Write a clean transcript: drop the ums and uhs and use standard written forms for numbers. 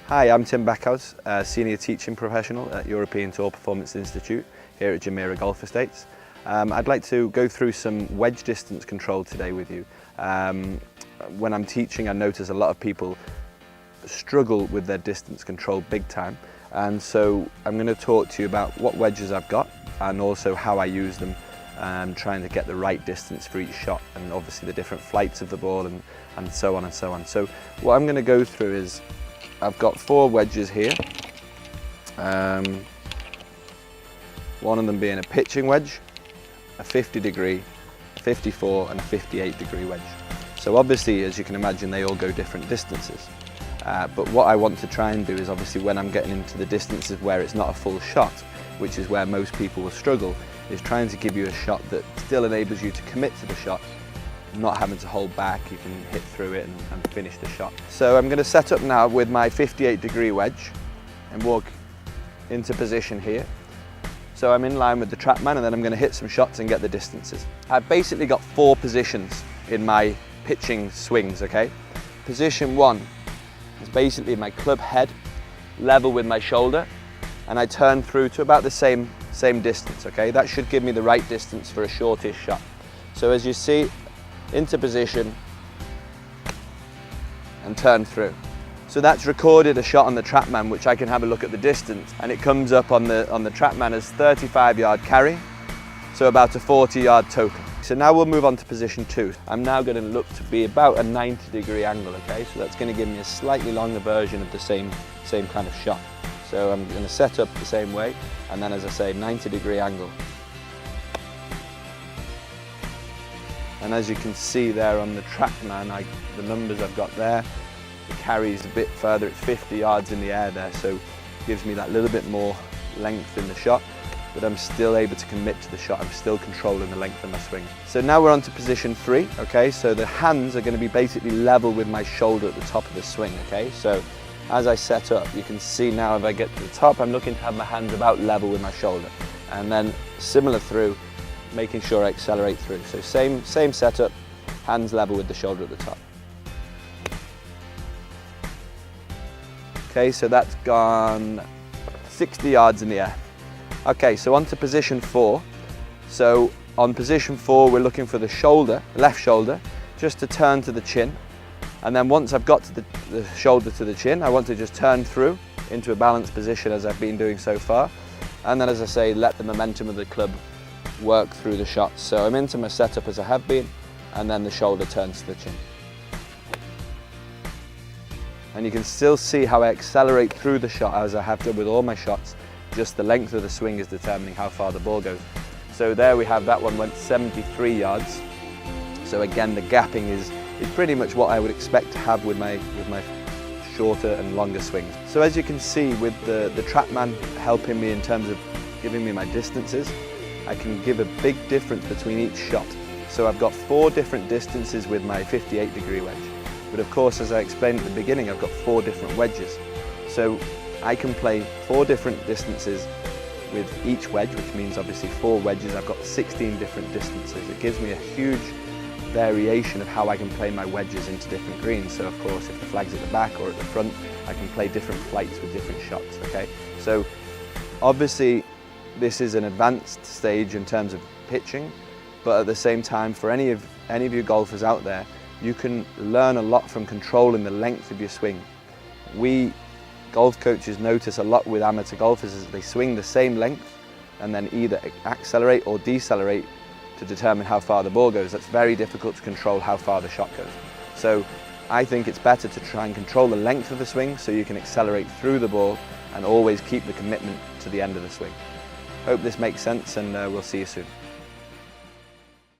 Hi, I'm Tim Backhouse, Senior Teaching Professional at European Tour Performance Institute here at Jumeirah Golf Estates. I'd like to go through some wedge distance control today with you. When I'm teaching, I notice a lot of people struggle with their distance control big time, and so I'm going to talk to you about what wedges I've got and also how I use them, trying to get the right distance for each shot, and obviously the different flights of the ball and so on and so on. So what I'm going to go through is I've got 4 wedges here, one of them being a pitching wedge, a 50 degree, a 54 and a 58 degree wedge. So obviously, as you can imagine, they all go different distances. But what I want to try and do is, obviously when I'm getting into the distances where it's not a full shot, which is where most people will struggle, is trying to give you a shot that still enables you to commit to the shot, not having to hold back. You can hit through it and finish the shot. So I'm going to set up now with my 58 degree wedge and walk into position here. So I'm in line with the TrackMan, and then I'm going to hit some shots and get the distances. I've basically got 4 positions in my pitching swings, okay? Position 1 is basically my club head level with my shoulder, and I turn through to about the same distance, okay? That should give me the right distance for a shortish shot. So as you see, into position and turn through. So that's recorded a shot on the TrackMan, which I can have a look at the distance, and it comes up on the TrackMan as 35-yard carry, so about a 40-yard total. So now we'll move on to position 2. I'm now going to look to be about a 90-degree angle, okay? So that's going to give me a slightly longer version of the same kind of shot. So I'm going to set up the same way, and then, as I say, 90-degree angle. And as you can see there on the TrackMan, the numbers I've got there, it carries a bit further. It's 50 yards in the air there, so it gives me that little bit more length in the shot, but I'm still able to commit to the shot. I'm still controlling the length of my swing. So now we're on to position 3, okay? So the hands are going to be basically level with my shoulder at the top of the swing, okay? So as I set up, you can see now if I get to the top, I'm looking to have my hands about level with my shoulder. And then similar through, making sure I accelerate through. So same setup, hands level with the shoulder at the top. Okay, so that's gone 60 yards in the air. Okay, so on to position 4. So on position 4, we're looking for the shoulder, left shoulder, just to turn to the chin. And then once I've got to the shoulder to the chin, I want to just turn through into a balanced position as I've been doing so far. And then, as I say, let the momentum of the club work through the shots. So I'm into my setup as I have been, and then the shoulder turns to the chin. And you can still see how I accelerate through the shot as I have done with all my shots. Just the length of the swing is determining how far the ball goes. So there we have, that one went 73 yards. So again, the gapping is pretty much what I would expect to have with my shorter and longer swings. So as you can see, with the TrackMan helping me in terms of giving me my distances, I can give a big difference between each shot. So I've got 4 different distances with my 58 degree wedge. But of course, as I explained at the beginning, I've got 4 different wedges. So I can play 4 different distances with each wedge, which means obviously 4 wedges. I've got 16 different distances. It gives me a huge variation of how I can play my wedges into different greens. So of course, if the flag's at the back or at the front, I can play different flights with different shots, okay? So obviously, this is an advanced stage in terms of pitching, but at the same time, for any of you golfers out there, you can learn a lot from controlling the length of your swing. We golf coaches notice a lot with amateur golfers is they swing the same length and then either accelerate or decelerate to determine how far the ball goes. That's very difficult to control how far the shot goes. So I think it's better to try and control the length of the swing so you can accelerate through the ball and always keep the commitment to the end of the swing. Hope this makes sense, and we'll see you soon.